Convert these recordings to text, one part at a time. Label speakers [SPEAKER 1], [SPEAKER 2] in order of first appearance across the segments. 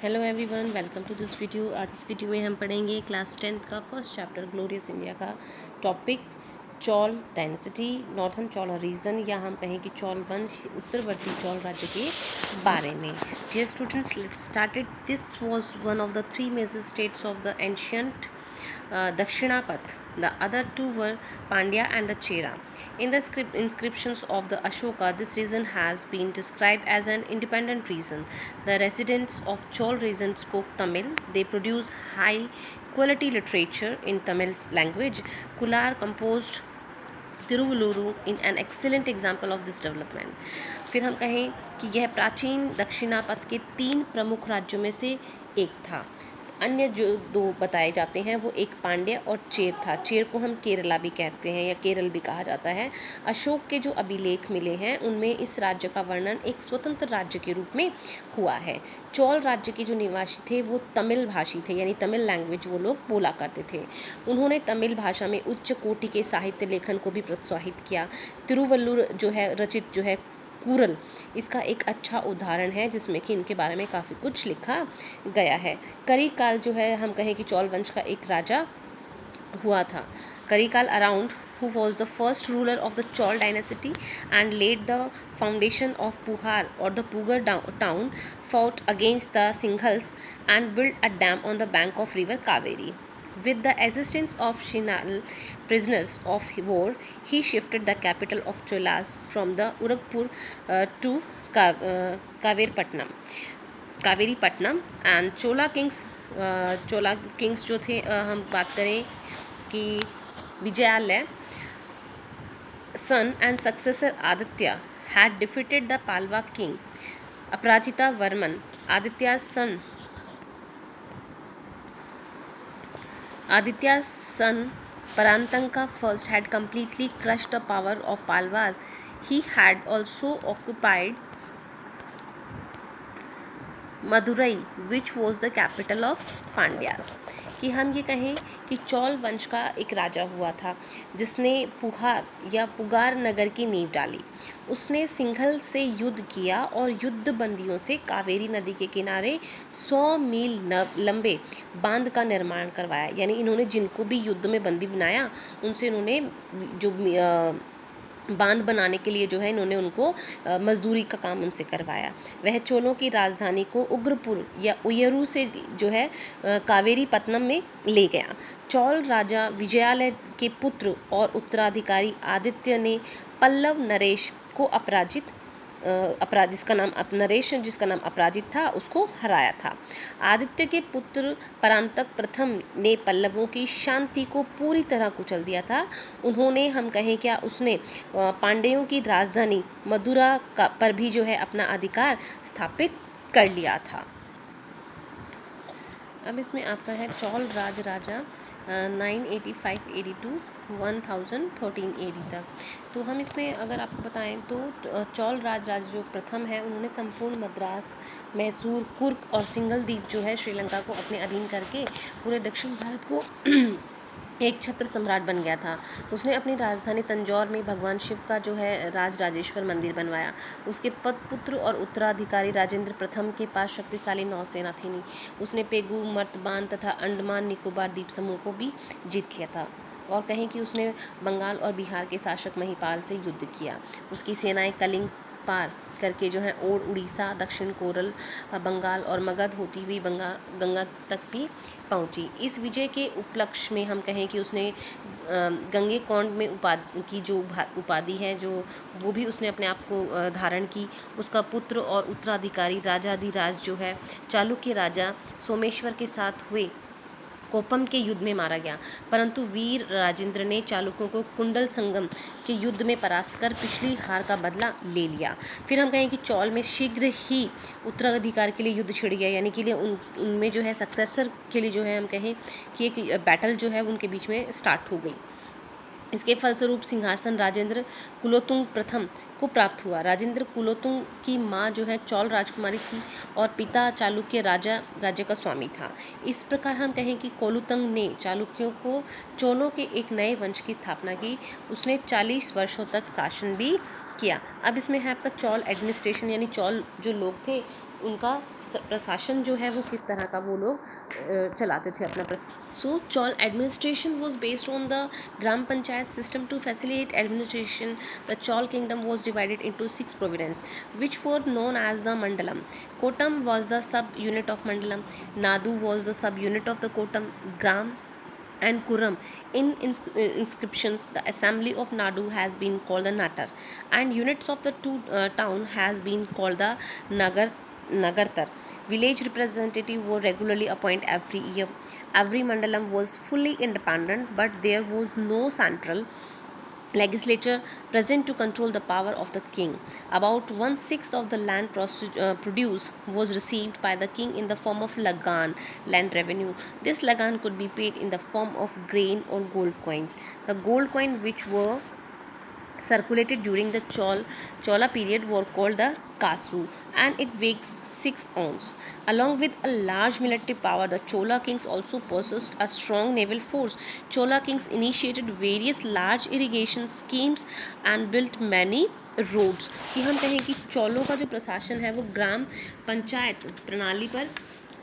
[SPEAKER 1] Hello everyone, welcome to this video. आज इस video में हम पढ़ेंगे क्लास 10th का फर्स्ट चैप्टर ग्लोरियस इंडिया का topic Chola dynasty, northern Chola region, या हम कहें कि चोल वंश, उत्तरवर्ती चोल राज्य के बारे में। Dear students, let's started. This was one of the three major states of the ancient Dakshinapeth. The other two were Pandya and the Chera. In the inscriptions of the Ashoka, this region has been described as an independent region. The residents of Chol region spoke Tamil. They produced high quality literature in Tamil language. Kular composed Thiruvalluvar in an excellent example of this development. फिर हम कहें कि यह प्राचीन दक्षिणापथ के 3 प्रमुख राज्यों में से एक था। अन्य जो 2 बताए जाते हैं वो एक पांड्य और चेर था। चेर को हम केरला भी कहते हैं या केरल भी कहा जाता है। अशोक के जो अभिलेख मिले हैं उनमें इस राज्य का वर्णन एक स्वतंत्र राज्य के रूप में हुआ है। चोल राज्य के जो निवासी थे वो तमिल भाषी थे, यानी तमिल लैंग्वेज वो लोग बोला करते थे। उन्होंने तमिल भाषा में उच्च कोटि के साहित्य लेखन को भी प्रोत्साहित किया। तिरुवल्लुर जो है रचित जो है कुरल, इसका एक अच्छा उदाहरण है जिसमें कि इनके बारे में काफ़ी कुछ लिखा गया है। करिकाल जो है हम कहें कि चोल वंश का एक राजा हुआ था। Karikala around who was the first ruler of the Chol dynasty and laid the foundation of Puhar or the Pugar town, fought against the Singhals and built a dam on the bank of river Kaveri. With the assistance of Shinal prisoners of war, he shifted the capital of Cholas from the Uragpur to Kaveripatnam and Chola kings जो थे हम बात करें कि Vijayalaya son and successor Aditya had defeated the Palwa king Aparajita Varman. Aditya's son Parantanka first had completely crushed the power of Palwas. He had also occupied Madurai which was the capital of Pandyas. कि हम ये कहें कि चोल वंश का एक राजा हुआ था जिसने पुहार या पुगार नगर की नींव डाली। उसने सिंघल से युद्ध किया और युद्ध बंदियों से कावेरी नदी के किनारे 100 मील लंबे बांध का निर्माण करवाया। यानी इन्होंने जिनको भी युद्ध में बंदी बनाया उनसे इन्होंने जो बांध बनाने के लिए जो है इन्होंने उनको मजदूरी का काम उनसे करवाया। वह चोलों की राजधानी को उग्रपुर या उयरू से जो है कावेरी पत्तनम में ले गया। चोल राजा विजयालय के पुत्र और उत्तराधिकारी आदित्य ने पल्लव नरेश को जिसका नाम अपराजित था उसको हराया था। आदित्य के पुत्र परांतक प्रथम ने पल्लवों की शांति को पूरी तरह कुचल दिया था। उन्होंने हम कहें क्या उसने पांड्यों की राजधानी मदुरा पर भी जो है अपना अधिकार स्थापित कर लिया था। अब इसमें आपका है चोल राजा 985 AD टू 1013 AD तक। तो हम इसमें अगर आपको बताएं तो चोल राज जो प्रथम है उन्होंने संपूर्ण मद्रास, मैसूर, कुर्क और सिंगल द्वीप जो है श्रीलंका को अपने अधीन करके पूरे दक्षिण भारत को एक छत्र सम्राट बन गया था। उसने अपनी राजधानी तंजौर में भगवान शिव का जो है राजराजेश्वर मंदिर बनवाया। उसके पुत्र और उत्तराधिकारी राजेंद्र प्रथम के पास शक्तिशाली नौसेना थी नहीं। उसने पेगु, मर्तबान तथा अंडमान निकोबार द्वीप समूह को भी जीत लिया था। और कहें कि उसने बंगाल और बिहार के शासक महिपाल से युद्ध किया। उसकी सेनाएं कलिंग पार करके जो है और उड़ीसा, दक्षिण कोरल, बंगाल और मगध होती हुई गंगा तक भी पहुंची। इस विजय के उपलक्ष्य में हम कहें कि उसने गंगेकोंड में की जो उपाधि है जो वो भी उसने अपने आप को धारण की। उसका पुत्र और उत्तराधिकारी राजाधिराज जो है चालुक्य राजा सोमेश्वर के साथ हुए कोपम के युद्ध में मारा गया, परंतु वीर राजेंद्र ने चालुक्यों को कुंडल संगम के युद्ध में परास्त कर पिछली हार का बदला ले लिया। फिर हम कहें कि चोल में शीघ्र ही उत्तराधिकार के लिए युद्ध छिड़ गया, यानी कि उनमें जो है सक्सेसर के लिए जो है हम कहें कि एक बैटल जो है उनके बीच में स्टार्ट हो गई। इसके फलस्वरूप सिंहासन राजेंद्र कुलोत्तुंग प्रथम को प्राप्त हुआ। राजेंद्र कुलोत्तुंग की माँ जो है चोल राजकुमारी थी और पिता चालुक्य राज्य का स्वामी था। इस प्रकार हम कहें कि कोलुतंग ने चालुक्यों को चोलों के एक नए वंश की स्थापना की। उसने 40 वर्षों तक शासन भी किया। अब इसमें है आपका चोल एडमिनिस्ट्रेशन, यानी चोल जो लोग थे उनका प्रशासन जो है वो किस तरह का वो लोग चलाते थे अपना। So Chola administration was based on the gram panchayat system to facilitate administration. The Chola kingdom was divided into 6 provinces which were known as the Mandalam. Kottam was the sub unit of Mandalam, Nadu was the sub unit of the Kottam, Gram and Kuram. In inscriptions, the assembly of Nadu has been called the Natar, and units of the two town has been called the Nagartar. Village representative were regularly appointed every year. Every mandalam was fully independent, but there was no central legislature present to control the power of the king. About 1/6 of the land produce was received by the king in the form of lagan, land revenue. This lagan could be paid in the form of grain or gold coins. The gold coin which were circulated during the Chola period were called the Kasu, and it weighs 6 ounces. Along with a large military power, the Chola kings also possessed a strong naval force. Chola kings initiated various large irrigation schemes and built many roads. कि हम कहें कि चोलों का जो प्रशासन है वो ग्राम पंचायत प्रणाली पर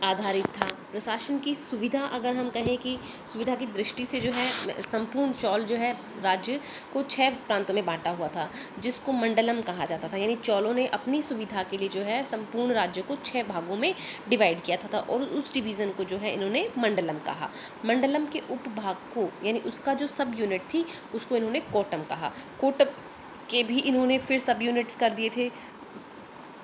[SPEAKER 1] आधारित था। प्रशासन की सुविधा, अगर हम कहें कि सुविधा की दृष्टि से जो है संपूर्ण चौल जो है राज्य को 6 प्रांतों में बांटा हुआ था, जिसको मंडलम कहा जाता था। यानी चौलों ने अपनी सुविधा के लिए जो है संपूर्ण राज्य को 6 भागों में डिवाइड किया था और उस डिवीज़न को जो है इन्होंने मंडलम कहा। मंडलम के उपभाग को, यानी उसका जो सब यूनिट थी, उसको इन्होंने कोटम कहा। कोटम के भी इन्होंने फिर सब यूनिट्स कर दिए थे।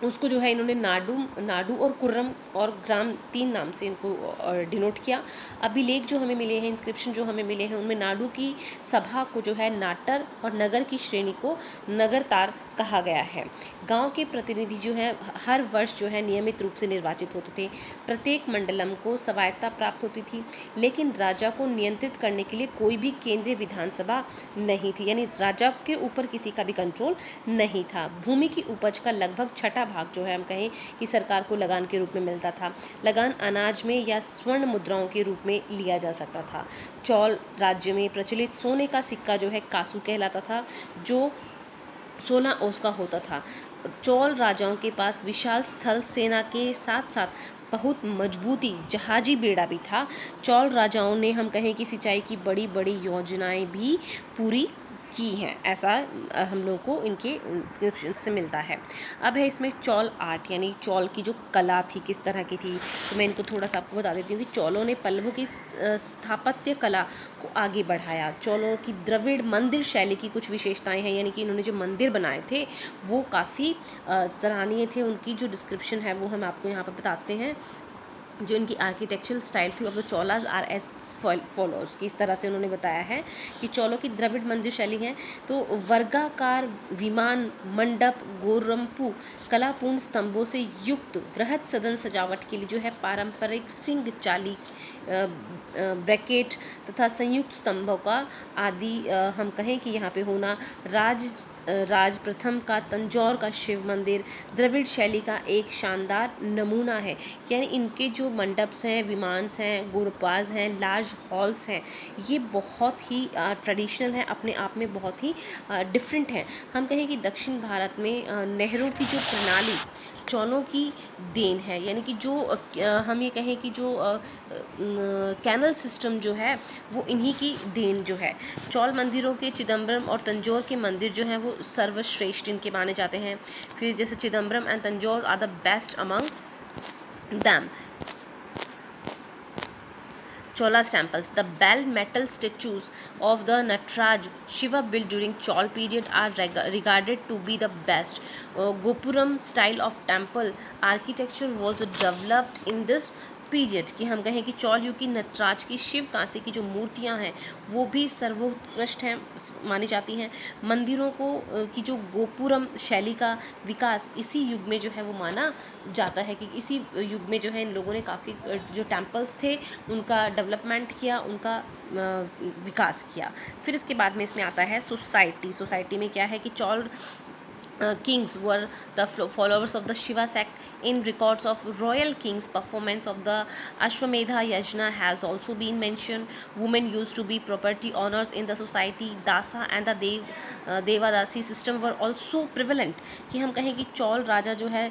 [SPEAKER 1] उसको जो है इन्होंने नाडू और कुर्रम और ग्राम 3 नाम से इनको डिनोट किया। अभिलेख जो हमें मिले हैं, इंस्क्रिप्शन जो हमें मिले हैं, उनमें नाडू की सभा को जो है नाटर और नगर की श्रेणी को नगरतार कहा गया है। गांव के प्रतिनिधि जो है हर वर्ष जो है नियमित रूप से निर्वाचित होते थे। प्रत्येक मंडलम को स्वायत्तता प्राप्त होती थी, लेकिन राजा को नियंत्रित करने के लिए कोई भी केंद्रीय विधानसभा नहीं थी। यानी राजा के ऊपर किसी का भी कंट्रोल नहीं था। भूमि की उपज का लगभग छठा भाग जो है हम कहें कि सरकार को लगान के रूप में मिलता था। लगान अनाज में या स्वर्ण मुद्राओं के रूप में लिया जा सकता था। चौल राज्य में प्रचलित सोने का सिक्का जो है कासू कहलाता था, जो 16 ओस का होता था। चौल राजाओं के पास विशाल स्थल सेना के साथ साथ बहुत मजबूती जहाजी बेड़ा भी था। चौल राजाओं ने हम कहें कि सिंचाई की बड़ी बड़ी योजनाएं भी पूरी की हैं, ऐसा हम लोग को इनके इंस्क्रिप्शन से मिलता है। अब है इसमें चौल आर्ट, यानी चौल की जो कला थी किस तरह की थी, तो मैं इनको थोड़ा सा आपको बता देती हूँ कि चौलों ने पल्लवों की स्थापत्य कला को आगे बढ़ाया। चौलों की द्रविड़ मंदिर शैली की कुछ विशेषताएं हैं, यानी कि इन्होंने जो मंदिर बनाए थे वो काफ़ी सराहनीय थे। उनकी जो डिस्क्रिप्शन है वो हम आपको यहाँ पर बताते हैं। जो इनकी आर्किटेक्चरल स्टाइल थी of the Cholas are as follows, कि इस तरह से उन्होंने बताया है कि चौलों की द्रविड़ मंदिर शैली है। तो वर्गाकार विमान मंडप गोरम्पु कलापूर्ण स्तंभों से युक्त बृहद सदन सजावट के लिए जो है पारंपरिक सिंह चाली ब्रैकेट तथा संयुक्त स्तंभों का आदि हम कहें कि यहाँ पे होना। राज प्रथम का तंजौर का शिव मंदिर द्रविड़ शैली का एक शानदार नमूना है। यानी इनके जो मंडप्स हैं, विमान्स हैं, गोरपाज हैं, लार्ज हॉल्स हैं, ये बहुत ही ट्रेडिशनल हैं, अपने आप में बहुत ही डिफरेंट हैं। हम कहें कि दक्षिण भारत में नहरों की जो प्रणाली चौलों की देन है, यानी कि जो हम ये कहें कि जो कैनल सिस्टम जो है वो इन्हीं की देन जो है। चौल मंदिरों के चिदम्बरम और तंजौर के मंदिर जो हैं वो सर्वश्रेष्ठ इनके माने जाते हैं। फिर जैसे Chidambaram and Tanjore are the best among them. Chola's temples. The bell metal statues of the Nataraj Shiva built during Chol period are regarded to be the best. Gopuram style of temple architecture was developed in this period, कि हम कहें कि चौल युग की नटराज की शिव कांसे की जो मूर्तियां हैं वो भी सर्वोत्कृष्ट हैं मानी जाती हैं। मंदिरों को की जो गोपुरम शैली का विकास इसी युग में जो है वो माना जाता है, कि इसी युग में जो है इन लोगों ने काफ़ी जो टेम्पल्स थे उनका डेवलपमेंट किया, उनका विकास किया। फिर इसके बाद में इसमें आता है सोसाइटी। सोसाइटी में क्या है कि चौल kings were the followers of the Shiva sect. In records of royal kings, performance of the Ashwamedha Yajna has also been mentioned. Women used to be property owners in the society. Dasa and the Devadasi system were also prevalent. कि हम कहें कि चौल राजा जो है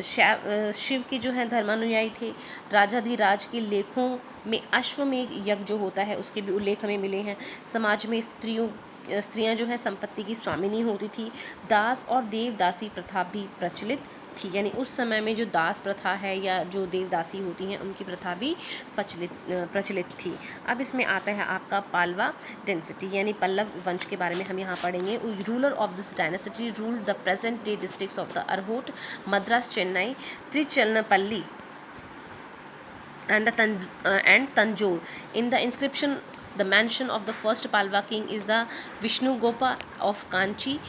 [SPEAKER 1] शिव के जो है धर्मानुयायी थे. राजाधिराज के लेखों में अश्वमेध यज्ञ जो होता है उसके भी उल्लेख हमें मिले हैं. समाज में स्त्रियां जो है संपत्ति की स्वामिनी होती थी. दास और देवदासी प्रथा भी प्रचलित थी. यानी उस समय में जो दास प्रथा है या जो देवदासी होती हैं उनकी प्रथा भी प्रचलित थी. अब इसमें आता है आपका पालवा डेंसिटी यानी पल्लव वंश के बारे में हम यहाँ पढ़ेंगे. Ruler of this dynasty ruled the present day districts of the Arcot, Madras, Chennai, Trichinopoly and Tanjore. In the inscription, the mention of the first Palwa king is the Vishnugopa of Kanchi.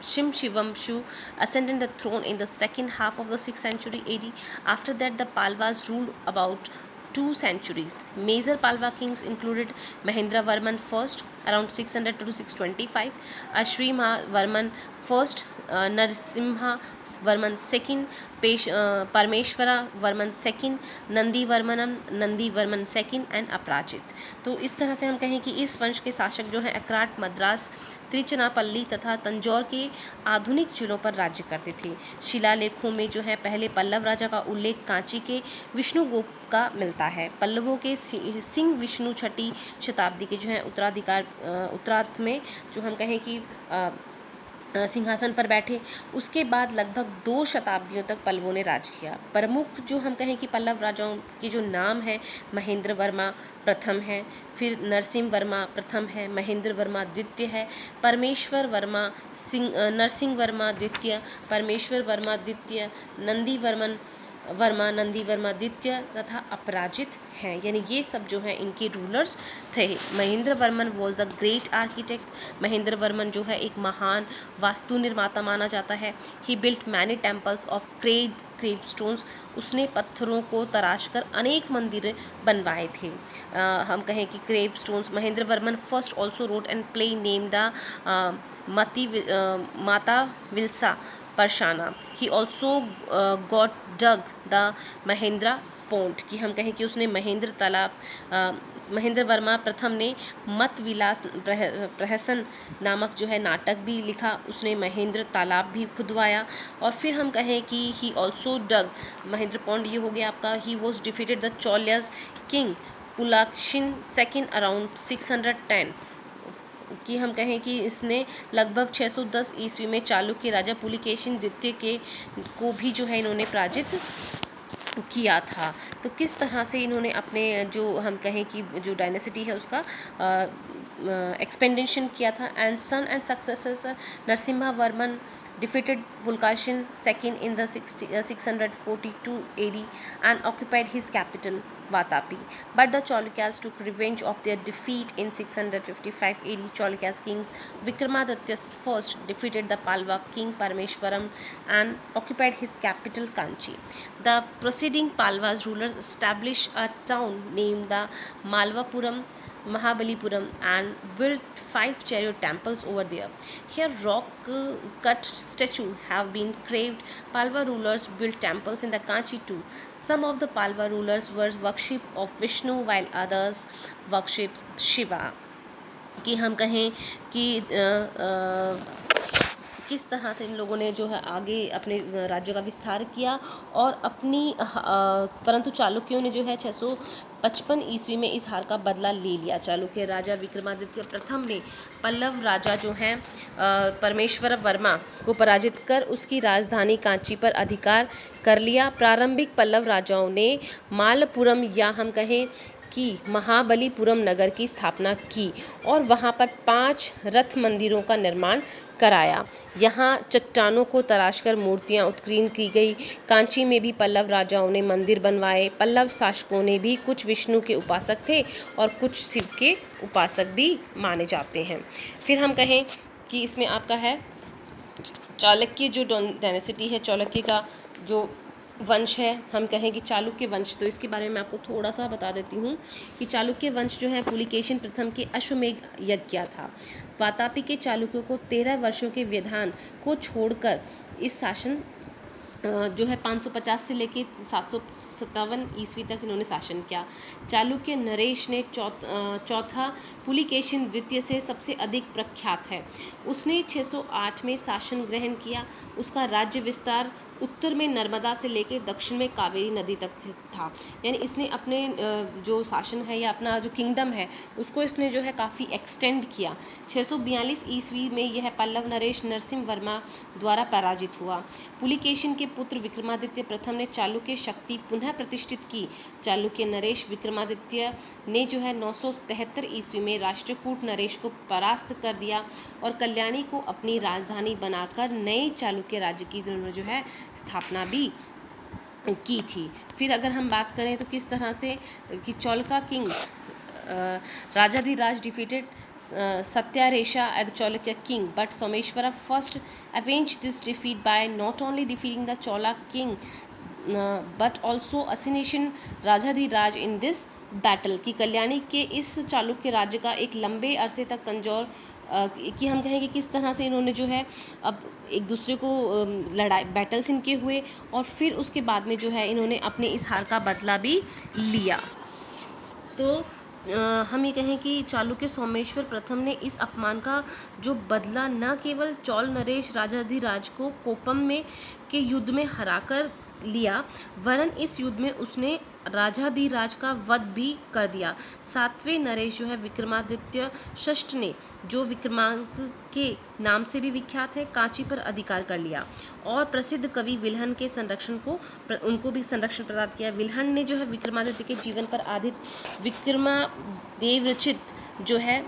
[SPEAKER 1] Shivam Shu ascended the throne in the second half of the 6th century AD. After that, the Palwas ruled about 2 centuries. Major Palwa kings included Mahendra Varman I around 600 to 625, Ashrima Varman I, Narasimha Varman II, Parmeshwara Varman II, Nandi Varman II and अपराजित. तो इस तरह से हम कहें कि इस वंश के शासक जो हैं अकराट, मद्रास, त्रिचनापल्ली तथा तंजौर के आधुनिक जिलों पर राज्य करते थे. शिलालेखों में जो है पहले पल्लव राजा का उल्लेख कांची के विष्णुगोप का मिलता है. पल्लवों के सिंह विष्णु 6ठी शताब्दी के जो है उत्तरार्ध में जो हम कहें कि सिंहासन पर बैठे. उसके बाद लगभग 2 शताब्दियों तक पल्लवों ने राज किया. प्रमुख जो हम कहें कि पल्लव राजाओं के जो नाम है, महेंद्र वर्मा प्रथम है, फिर नरसिंह वर्मा प्रथम है, महेंद्र वर्मा द्वितीय है, नरसिंह वर्मा द्वितीय, परमेश्वर वर्मा द्वितीय, नंदी वर्मा द्वितीय तथा अपराजित हैं. यानी ये सब जो है इनके रूलर्स थे. Mahendra Varman was the great architect. Mahendra Varman जो है एक महान वास्तु निर्माता माना जाता है. He built many temples of carved stones. उसने पत्थरों को तराश कर अनेक मंदिर बनवाए थे. हम कहें कि carved stones. Mahendra Varman first also wrote and play name the Matta Vilasa Prahasana. He also got dug the Mahendra pond. कि हम कहें कि उसने महेंद्र वर्मा प्रथम ने मत विलास प्रहसन नामक जो है नाटक भी लिखा. उसने महेंद्र तालाब भी खुदवाया. और फिर हम कहें कि he also dug Mahendra pond. ये हो गया आपका. He was defeated the Chalukyas king Pulakeshin II around 610. कि हम कहें कि इसने लगभग 610 ईस्वी में चालुक्य राजा पुलिकेशिन द्वितीय को भी जो है इन्होंने पराजित किया था. तो किस तरह से इन्होंने अपने जो हम कहें कि जो डायनेसिटी है उसका एक्सपेंडेशन किया था. And son and successor Narasimha Varman defeated Pulkashin II in the 642 AD and occupied his capital Vatapi. But the Chalukyas took revenge of their defeat in 655 AD. Chalukyas kings Vikramaditya I defeated the Palwa king Parameshwaram and occupied his capital Kanchi. The preceding Palwas rulers established a town named the Malvapuram, Mahabalipuram and built 5 chariot temples over there. Here rock cut statues have been carved. Palwa rulers built temples in the Kanchi too. Some of the Palwa rulers were worship of Vishnu while others worshipped Shiva. कि हम कहें कि किस तरह से इन लोगों ने जो है आगे अपने राज्य का विस्तार किया और परंतु चालुक्यों ने जो है 655 ईस्वी में इस हार का बदला ले लिया. चालुक्य राजा विक्रमादित्य प्रथम ने पल्लव राजा जो हैं परमेश्वर वर्मा को पराजित कर उसकी राजधानी कांची पर अधिकार कर लिया. प्रारंभिक पल्लव राजाओं ने मालपुरम या हम कहें कि महाबलीपुरम नगर की स्थापना की और वहां पर 5 रथ मंदिरों का निर्माण कराया. यहाँ चट्टानों को तराशकर मूर्तियाँ उत्कीर्ण की गई. कांची में भी पल्लव राजाओं ने मंदिर बनवाए. पल्लव शासकों ने भी कुछ विष्णु के उपासक थे और कुछ शिव के उपासक भी माने जाते हैं. फिर हम कहें कि इसमें आपका है चालुक्य जो डायनेसिटी है. चालुक्य का जो वंश है, हम कहें कि चालुक्य वंश, तो इसके बारे में आपको थोड़ा सा बता देती हूँ कि चालुक्य वंश जो है पुलिकेशिन प्रथम के अश्वमेध यज्ञ किया था। वातापी के चालुक्यों को 13 वर्षों के व्यवधान को छोड़कर इस शासन जो है 550 से लेके 757 ईस्वी तक इन्होंने शासन किया। चालुक्य नरेश ने चौथा पुलिकेशिन द्वितीय से सबसे अधिक प्रख्यात है। उसने 608 में शासन ग्रहण किया। उसका राज्य विस्तार उत्तर में नर्मदा से लेकर दक्षिण में कावेरी नदी तक था। यानी इसने अपने जो शासन है या अपना जो किंगडम है उसको इसने जो है काफ़ी एक्सटेंड किया। 642 ईस्वी में यह पल्लव नरेश नरसिंह वर्मा द्वारा पराजित हुआ। पुलिकेशिन के पुत्र विक्रमादित्य प्रथम ने चालुक्य शक्ति पुनः प्रतिष्ठित की। चालुक्य नरेश विक्रमादित्य ने जो है 973 ईस्वी में राष्ट्रकूट नरेश को परास्त कर दिया और कल्याणी को अपनी राजधानी बनाकर नए चालुक्य राज्य की जो है स्थापना भी की थी। फिर अगर हम बात करें तो किस तरह से कि चौलका king Rajadhiraj defeated Satyaresha as the Cholukya king, but Someshwara first avenged this defeat by not only defeating the Chola king but also assassination Rajadhiraj in this battle। कि कल्याणी के इस चालुक्य राज्य का एक लंबे अरसे तक तंजौर कि हम कहें कि किस तरह से इन्होंने जो है अब एक दूसरे को लड़ाई बैटल्स इनके हुए और फिर उसके बाद में जो है इन्होंने अपने इस हार का बदला भी लिया। तो हम ये कहें कि चालुक्य सोमेश्वर प्रथम ने इस अपमान का जो बदला न केवल चौल नरेश राजाधिराज को कोपम में के युद्ध में हराकर लिया, वरन इस युद्ध में उसने राजाधिराज का वध भी कर दिया। सातवें नरेश जो है विक्रमादित्य षष्ठ ने, जो विक्रमांक के नाम से भी विख्यात है, कांची पर अधिकार कर लिया और प्रसिद्ध कवि विल्हन के संरक्षण को उनको भी संरक्षण प्रदान किया। विल्हन ने जो है विक्रमादित्य के जीवन पर आधारित विक्रमादेव रचित जो है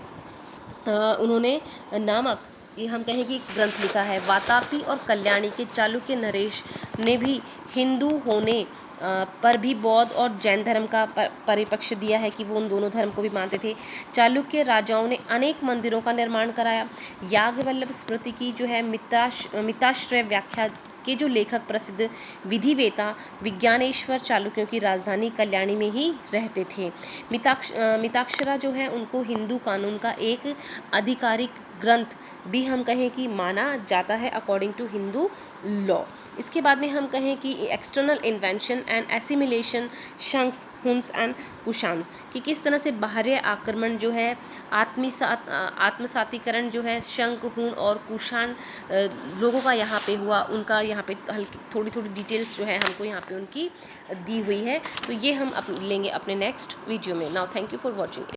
[SPEAKER 1] उन्होंने नामक ये हम कहें कि ग्रंथ लिखा है। वातापी और कल्याणी के चालुक्य नरेश ने भी हिंदू होने पर भी बौद्ध और जैन धर्म का परिपक्ष दिया है कि वो उन दोनों धर्म को भी मानते थे। चालुक्य राजाओं ने अनेक मंदिरों का निर्माण कराया। याज्ञवल्क्य स्मृति की जो है मिताश्रय व्याख्या के जो लेखक प्रसिद्ध विधिवेता विज्ञानेश्वर चालुक्यों की राजधानी कल्याणी में ही रहते थे। मिताक्षरा जो है उनको हिंदू कानून का एक आधिकारिक ग्रंथ भी हम कहें कि माना जाता है अकॉर्डिंग टू हिंदू लॉ। इसके बाद में हम कहें कि external invasion and assimilation Shakas Huns and Kushans कि किस तरह से बाहरी आक्रमण जो है आत्मसातीकरण जो है शंख हुन और कुशान लोगों का यहाँ पे हुआ, उनका यहाँ पे हल्की थोड़ी थोड़ी डिटेल्स जो है हमको यहाँ पे उनकी दी हुई है। तो ये हम लेंगे अपने नेक्स्ट वीडियो में। Now thank you for watching.